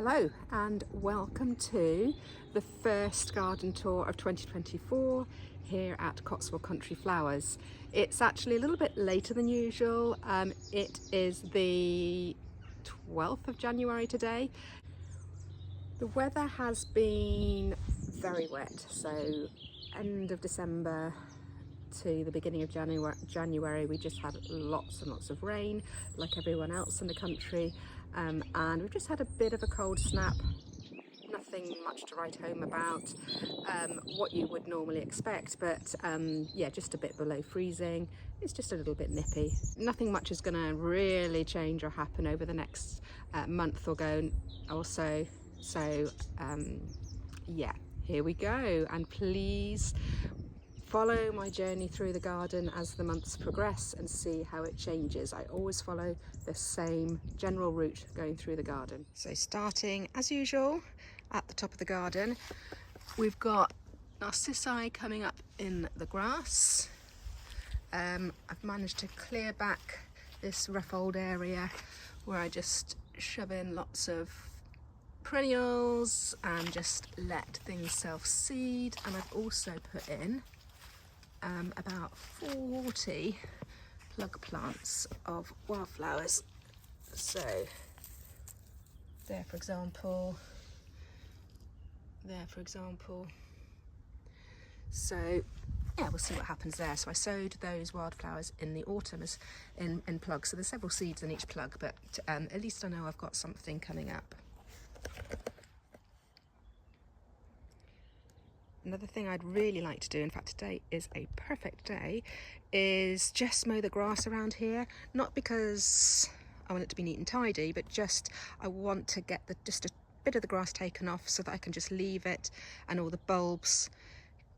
Hello and welcome to the first garden tour of 2024 here at Cotswold Country Flowers. It's actually a little bit later than usual. It is the 12th of January today. The weather has been very wet, so end of December to the beginning of January we just had lots and lots of rain like everyone else in the country, and we've just had a bit of a cold snap. Nothing much to write home about, what you would normally expect, but yeah, just a bit below freezing. It's just a little bit nippy. Nothing much is going to really change or happen over the next month or so. So yeah, here we go, and please follow my journey through the garden as the months progress and see how it changes. I always follow the same general route going through the garden. So starting as usual at the top of the garden, we've got narcissi coming up in the grass. I've managed to clear back this rough old area where I just shove in lots of perennials and just let things self-seed, and I've also put in about 40 plug plants of wildflowers. So there for example, so yeah, we'll see what happens there. So I sowed those wildflowers in the autumn as in plugs, so there's several seeds in each plug, but at least I know I've got something coming up. Another thing I'd really like to do, in fact today is a perfect day, is just mow the grass around here. Not because I want it to be neat and tidy, but just I want to get just a bit of the grass taken off so that I can just leave it and all the bulbs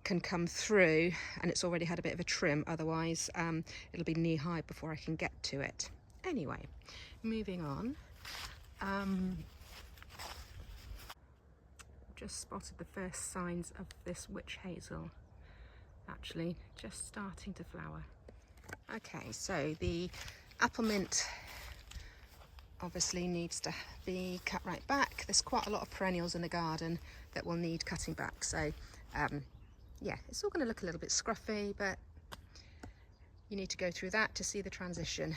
can come through, and it's already had a bit of a trim. Otherwise it'll be knee high before I can get to it. Anyway, moving on. Just spotted the first signs of this witch hazel, actually just starting to flower. Okay, so the apple mint obviously needs to be cut right back. There's quite a lot of perennials in the garden that will need cutting back, so yeah, it's all going to look a little bit scruffy, but you need to go through that to see the transition.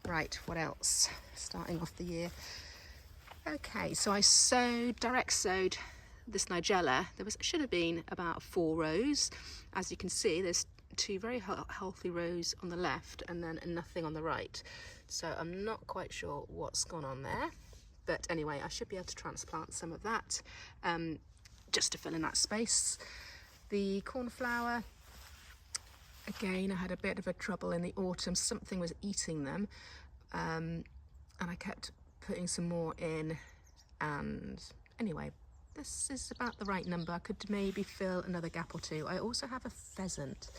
Right, what else starting off the year? Okay, so I direct sowed this nigella. Should have been about 4 rows. As you can see, there's 2 very healthy rows on the left and then nothing on the right. So I'm not quite sure what's gone on there. But anyway, I should be able to transplant some of that just to fill in that space. The cornflower, again, I had a bit of a trouble in the autumn. Something was eating them, and I kept putting some more in, and anyway, this is about the right number. I could maybe fill another gap or 2. I also have a pheasant,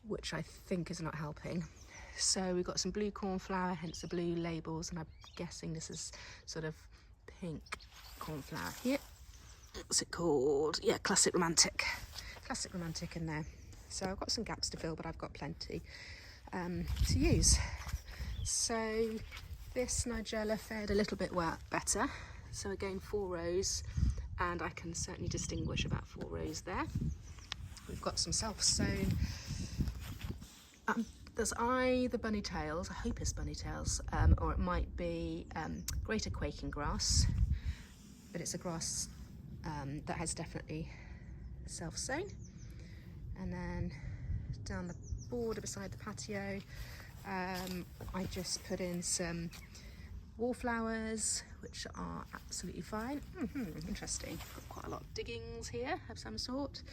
which I think is not helping. So we've got some blue cornflower, hence the blue labels, and I'm guessing this is sort of pink cornflower here. What's it called? Yeah, Classic Romantic in there. So I've got some gaps to fill, but I've got plenty to use. So this nigella fared a little bit better. So again, 4 rows, and I can certainly distinguish about 4 rows there. We've got some self-sown. There's either bunny tails, I hope it's bunny tails, or it might be greater quaking grass, but it's a grass that has definitely self-sown. And then down the border beside the patio, I just put in some wallflowers, which are absolutely fine. Interesting. Got quite a lot of diggings here of some sort.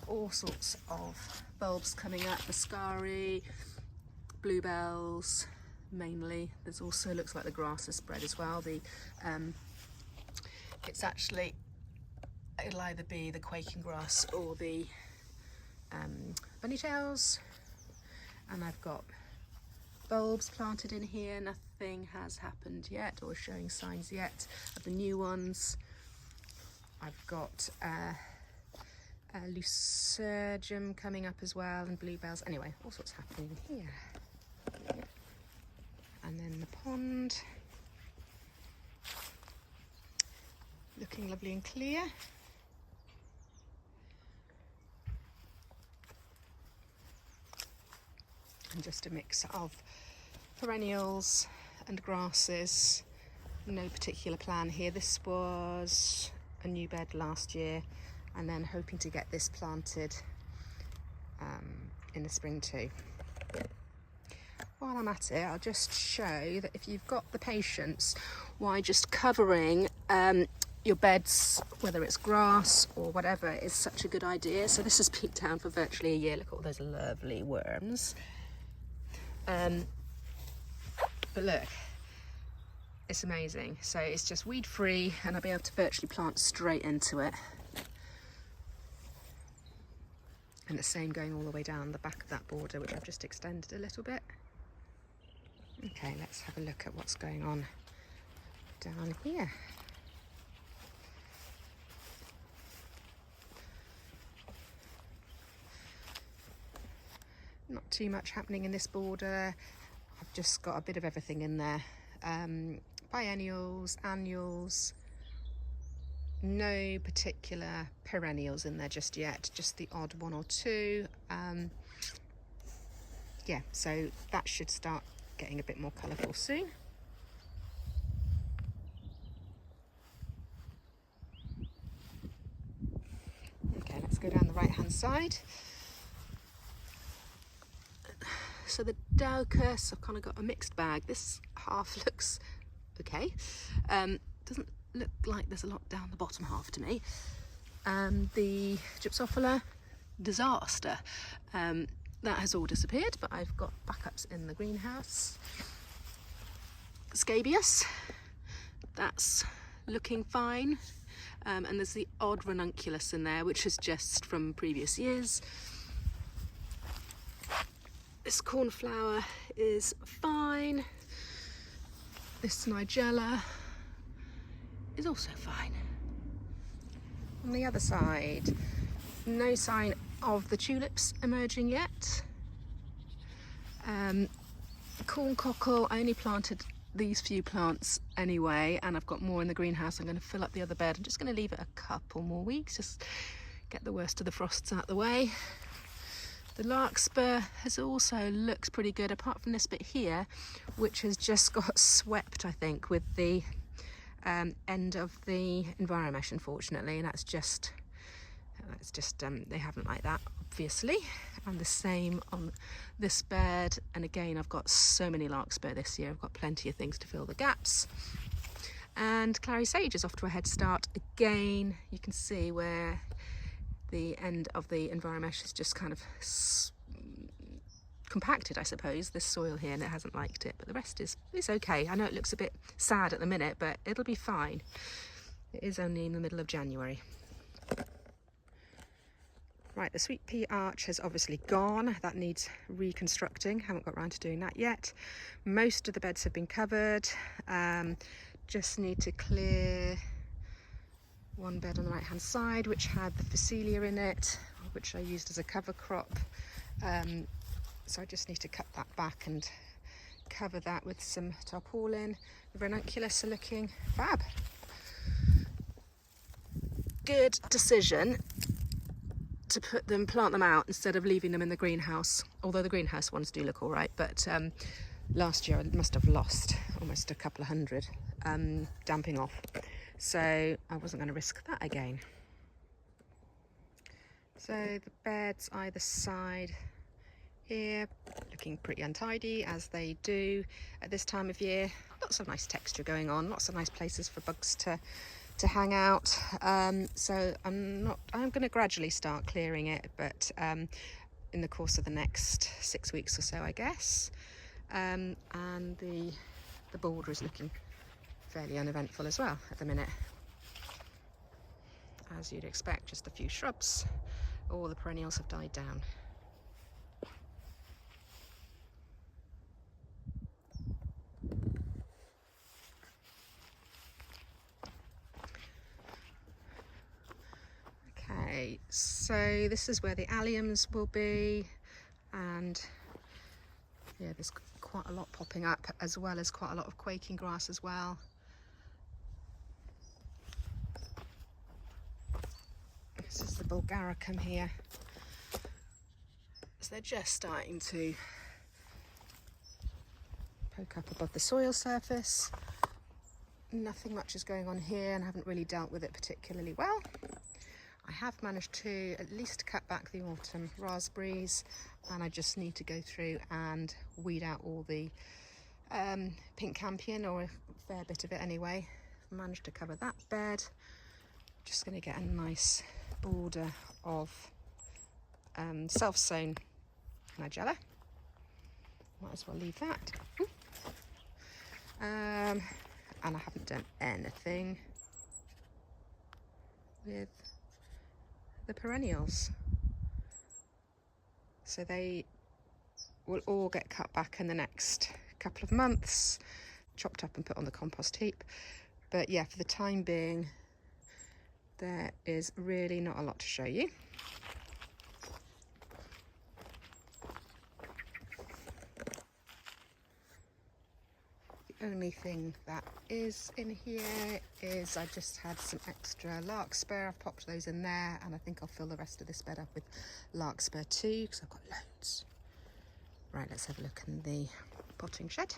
All sorts of bulbs coming up, Muscari, bluebells mainly. There's also, looks like the grass has spread as well. It's actually, it'll either be the quaking grass or the bunny tails. And I've got bulbs planted in here. Nothing has happened yet or showing signs yet of the new ones. I've got Lucergium coming up as well, and bluebells. Anyway, all sorts happening here. And then the pond. looking lovely and clear. And just a mix of perennials and grasses. No particular plan here. This was a new bed last year, and then hoping to get this planted in the spring too. While I'm at it, I'll just show that if you've got the patience, why just covering your beds, whether it's grass or whatever, is such a good idea. So this has been down for virtually a year. Look at all those lovely worms. But look, it's amazing. So it's just weed free, and I'll be able to virtually plant straight into it. And the same going all the way down the back of that border, which I've just extended a little bit. Okay, let's have a look at what's going on down here. Not too much happening in this border. I've just got a bit of everything in there. Biennials, annuals, no particular perennials in there just yet, just the odd one or two. Yeah, so that should start getting a bit more colourful soon. Okay, let's go down the right hand side. So the Daucus, I've kind of got a mixed bag. This half looks okay. Doesn't look like there's a lot down the bottom half to me. The Gypsophila, disaster. That has all disappeared, but I've got backups in the greenhouse. Scabious, that's looking fine. And there's the odd ranunculus in there, which is just from previous years. This cornflower is fine. This Nigella is also fine. On the other side, no sign of the tulips emerging yet. Corn cockle, I only planted these few plants anyway, and I've got more in the greenhouse. I'm going to fill up the other bed. I'm just going to leave it a couple more weeks, just get the worst of the frosts out the way. The larkspur has also looks pretty good, apart from this bit here, which has just got swept, I think, with the end of the Enviromesh, unfortunately, and that's just they haven't liked that, obviously. And the same on this bed, and again, I've got so many larkspur this year. I've got plenty of things to fill the gaps. And clary sage is off to a head start again. You can see where the end of the Enviromesh is just kind of compacted, I suppose, this soil here, and it hasn't liked it, but the rest is okay. I know it looks a bit sad at the minute, but it'll be fine. It is only in the middle of January. Right, the sweet pea arch has obviously gone. That needs reconstructing. Haven't got around to doing that yet. Most of the beds have been covered. Just need to clear one bed on the right hand side, which had the Phacelia in it, which I used as a cover crop. So I just need to cut that back and cover that with some tarpaulin. The ranunculus are looking fab. Good decision to plant them out instead of leaving them in the greenhouse, although the greenhouse ones do look all right. But last year I must have lost almost a couple of hundred damping off, so I wasn't going to risk that again. So the beds either side here looking pretty untidy, as they do at this time of year. Lots of nice texture going on, lots of nice places for bugs to hang out. So I'm going to gradually start clearing it, but in the course of the next 6 weeks or so, I guess. And the border is looking fairly uneventful as well at the minute. As you'd expect, just a few shrubs. All the perennials have died down. Okay, so this is where the alliums will be, and yeah, there's quite a lot popping up, as well as quite a lot of quaking grass as well. Bulgaricum here. So they're just starting to poke up above the soil surface. Nothing much is going on here, and I haven't really dealt with it particularly well. I have managed to at least cut back the autumn raspberries, and I just need to go through and weed out all the pink campion, or a fair bit of it anyway. I've managed to cover that bed. Just going to get a nice border of self-sown nigella. Might as well leave that. And I haven't done anything with the perennials. So they will all get cut back in the next couple of months, chopped up and put on the compost heap. But yeah, for the time being, there is really not a lot to show you. The only thing that is in here is I just had some extra larkspur. I've popped those in there, and I think I'll fill the rest of this bed up with larkspur too, because I've got loads. Right, let's have a look in the potting shed.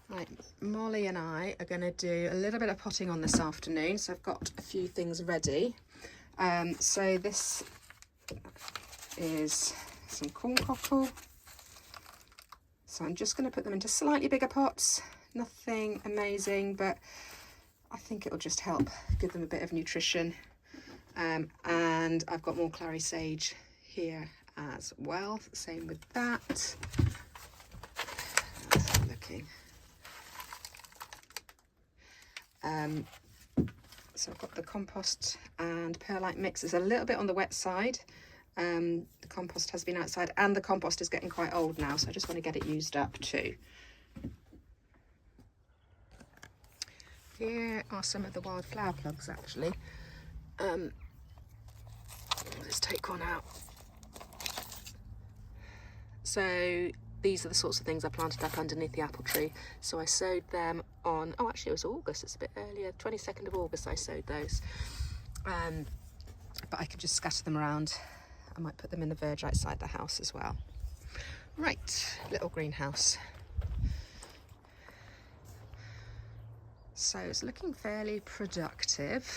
Right, Molly and I are going to do a little bit of potting on this afternoon, so I've got a few things ready. So this is some corn cockle. So I'm just going to put them into slightly bigger pots, nothing amazing, but I think it'll just help give them a bit of nutrition. And I've got more clary sage here as well, same with that. Looking. So I've got the compost and perlite mix. It's a little bit on the wet side. The compost has been outside, and the compost is getting quite old now, so I just want to get it used up too. Here are some of the wildflower plugs actually. Let's take one out. So these are the sorts of things I planted up underneath the apple tree. So I sowed them on, oh actually it was August, it's a bit earlier, 22nd of August I sowed those. But I could just scatter them around. I might put them in the verge outside the house as well. Right, little greenhouse. So it's looking fairly productive.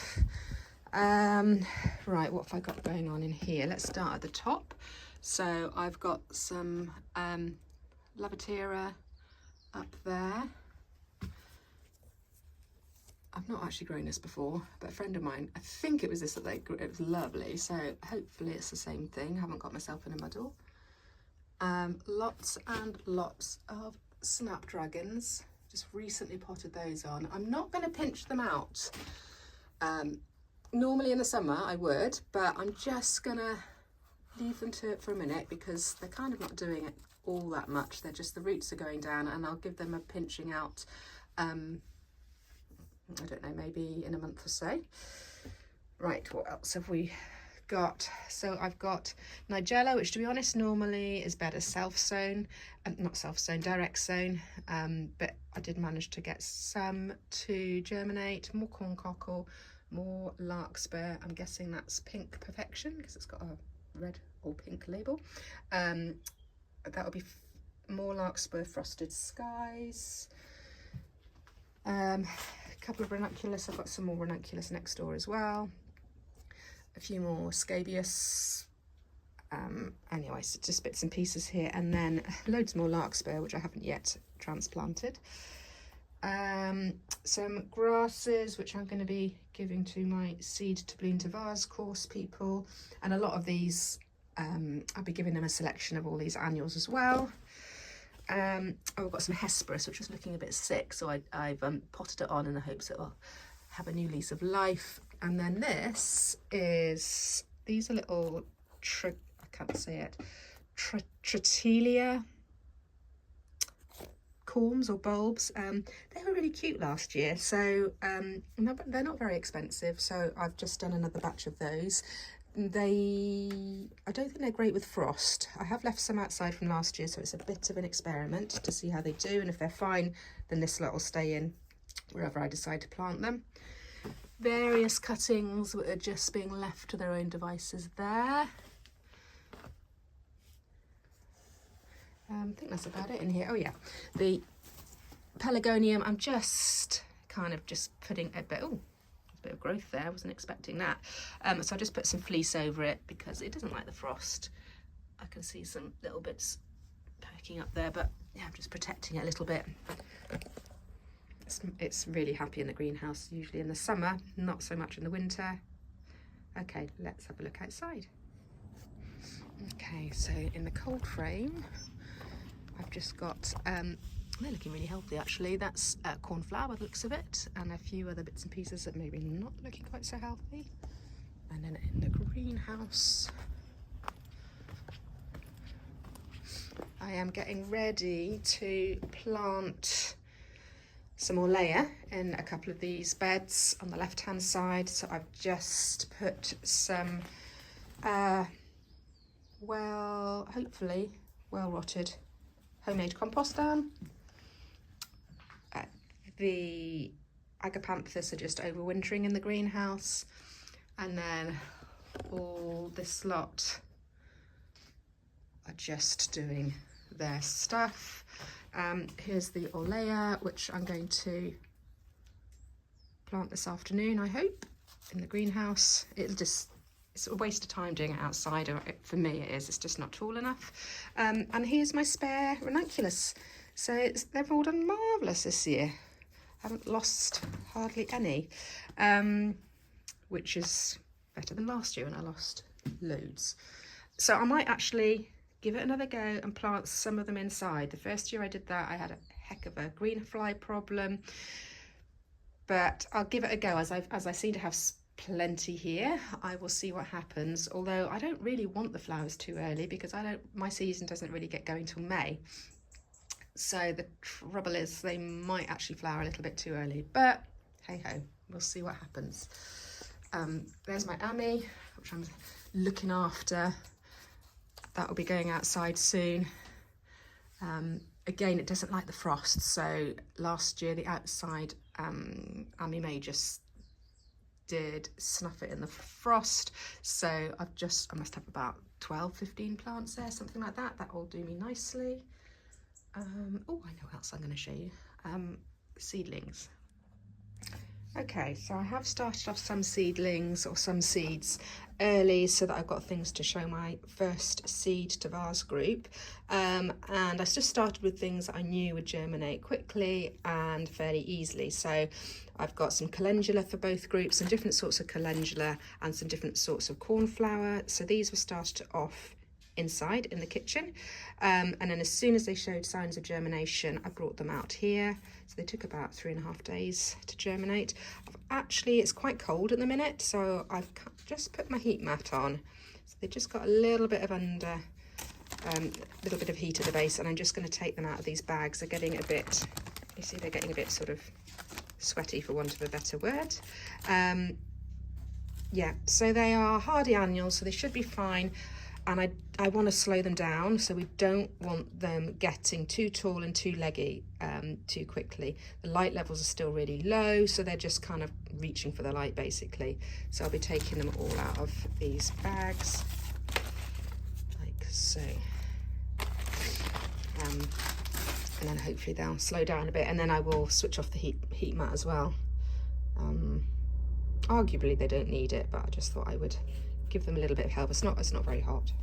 Right, what have I got going on in here? Let's start at the top. So I've got some Lavatera up there. I've not actually grown this before, but a friend of mine, I think it was this that they grew. It was lovely, so hopefully it's the same thing. I haven't got myself in a muddle. Lots and lots of snapdragons. Just recently potted those on. I'm not going to pinch them out. Normally in the summer I would, but I'm just going to leave them to it for a minute because they're kind of not doing it all that much. They're just, the roots are going down, and I'll give them a pinching out I don't know, maybe in a month or so. Right, what else have we got? So I've got Nigella, which to be honest normally is better self-sown, not self-sown, direct sown, but I did manage to get some to germinate. More corn cockle, more larkspur. I'm guessing that's Pink Perfection because it's got a red or pink label. That will be more larkspur, Frosted Skies. A couple of ranunculus. I've got some more ranunculus next door as well. A few more scabious. Anyway, so just bits and pieces here, and then loads more larkspur, which I haven't yet transplanted. Some grasses, which I'm going to be giving to my Seed to Bloom to Vase course people, and a lot of these, I'll be giving them a selection of all these annuals as well. I've got some Hesperus, which was looking a bit sick, so I've potted it on in the hopes it will have a new lease of life. And then this is, these are little, I can't say it, Tritilia corms or bulbs. They were really cute last year, so they're not very expensive, so I've just done another batch of those. I don't think they're great with frost. I have left some outside from last year, so it's a bit of an experiment to see how they do, and if they're fine, then this lot will stay in wherever I decide to plant them. various cuttings that are just being left to their own devices there. I think that's about it in here. Oh yeah, the pelargonium, I'm just kind of just putting a bit, oh, a bit of growth there, I wasn't expecting that. So I just put some fleece over it because it doesn't like the frost. I can see some little bits poking up there, but yeah, I'm just protecting it a little bit. It's really happy in the greenhouse, usually in the summer, not so much in the winter. Okay, let's have a look outside. Okay, so in the cold frame, I've just got, they're looking really healthy actually. That's cornflower by the looks of it, and a few other bits and pieces that maybe not looking quite so healthy. And then in the greenhouse, I am getting ready to plant some Orlea in a couple of these beds on the left hand side. So I've just put some hopefully well rotted homemade compost down. The agapanthus are just overwintering in the greenhouse, and then all this lot are just doing their stuff. Here's the Orlea, which I'm going to plant this afternoon, I hope, in the greenhouse. It's a waste of time doing it outside, or for me it is, it's just not tall enough. And here's my spare ranunculus. So they've all done marvellous this year. I haven't lost hardly any, which is better than last year when I lost loads. So I might actually give it another go and plant some of them inside. The first year I did that, I had a heck of a green fly problem, but I'll give it a go. As I seem to have plenty here, I will see what happens. Although I don't really want the flowers too early because my season doesn't really get going till May. So the trouble is they might actually flower a little bit too early, but hey ho, we'll see what happens. There's my Ami, which I'm looking after. That will be going outside soon. Again, it doesn't like the frost, so last year the outside Ami Major did snuff it in the frost, so I must have about 12-15 plants there, something like that. That will do me nicely. Oh, I know what else I'm going to show you. Seedlings. Okay, so I have started off some seedlings or some seeds early so that I've got things to show my first seed to vase group, and I just started with things that I knew would germinate quickly and fairly easily. So I've got some calendula for both groups, some different sorts of calendula and some different sorts of cornflower. So these were started off inside in the kitchen, and then as soon as they showed signs of germination, I brought them out here. So they took about 3.5 days to germinate. It's quite cold at the minute, so I've just put my heat mat on. So they just got a little bit of little bit of heat at the base, and I'm just going to take them out of these bags. They're getting a bit, you see, they're getting a bit sort of sweaty, for want of a better word. Yeah, so they are hardy annuals, so they should be fine. And I want to slow them down, so we don't want them getting too tall and too leggy too quickly. The light levels are still really low, so they're just kind of reaching for the light basically. So I'll be taking them all out of these bags, like so. And then hopefully they'll slow down a bit, and then I will switch off the heat mat as well. Arguably they don't need it, but I just thought I would give them a little bit of help. It's not very hot.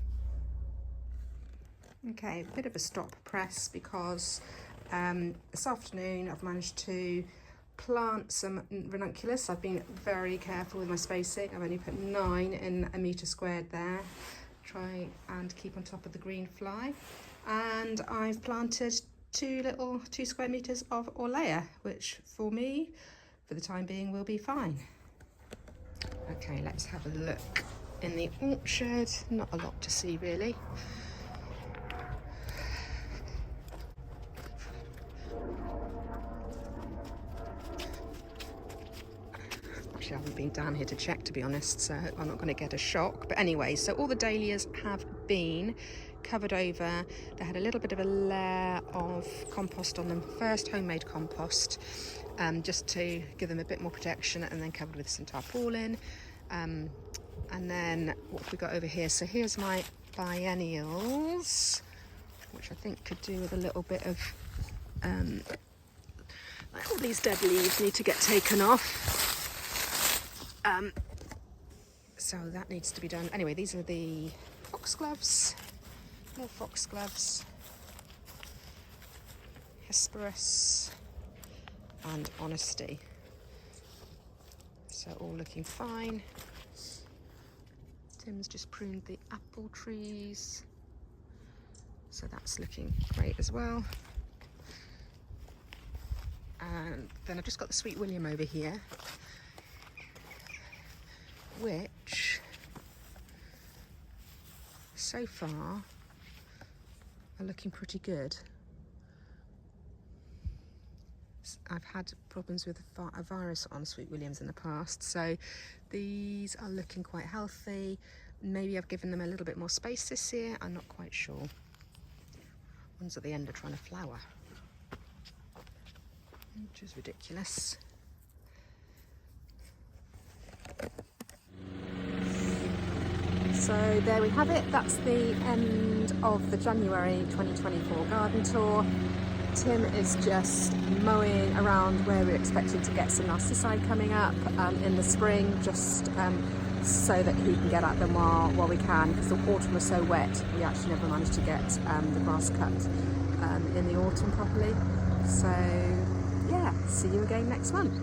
Okay, a bit of a stop press because this afternoon I've managed to plant some ranunculus. I've been very careful with my spacing. I've only put 9 in a metre squared there. Try and keep on top of the green fly. And I've planted 2 square metres of Orlea, which for me, for the time being, will be fine. Okay, let's have a look in the orchard. Not a lot to see really. Actually, I haven't been down here to check, to be honest, so I'm not going to get a shock. But anyway, so all the dahlias have been covered over. They had a little bit of a layer of compost on them, first homemade compost, just to give them a bit more protection, and then covered with some tarpaulin. And then what have we got over here? So here's my biennials, which I think could do with a little bit of like all these dead leaves need to get taken off. So that needs to be done. Anyway, these are the foxgloves, more foxgloves, Hesperus and Honesty. So all looking fine. Tim's just pruned the apple trees, so that's looking great as well. And then I've just got the Sweet William over here, which so far are looking pretty good. I've had problems with a virus on Sweet Williams in the past, so these are looking quite healthy. Maybe I've given them a little bit more space this year, I'm not quite sure. Ones at the end are trying to flower, which is ridiculous. So there we have it, that's the end of the January 2024 garden tour. Tim is just mowing around where we're expecting to get some narcissi coming up in the spring, just so that he can get at them while we can, because the autumn was so wet we actually never managed to get the grass cut in the autumn properly. So yeah, see you again next month.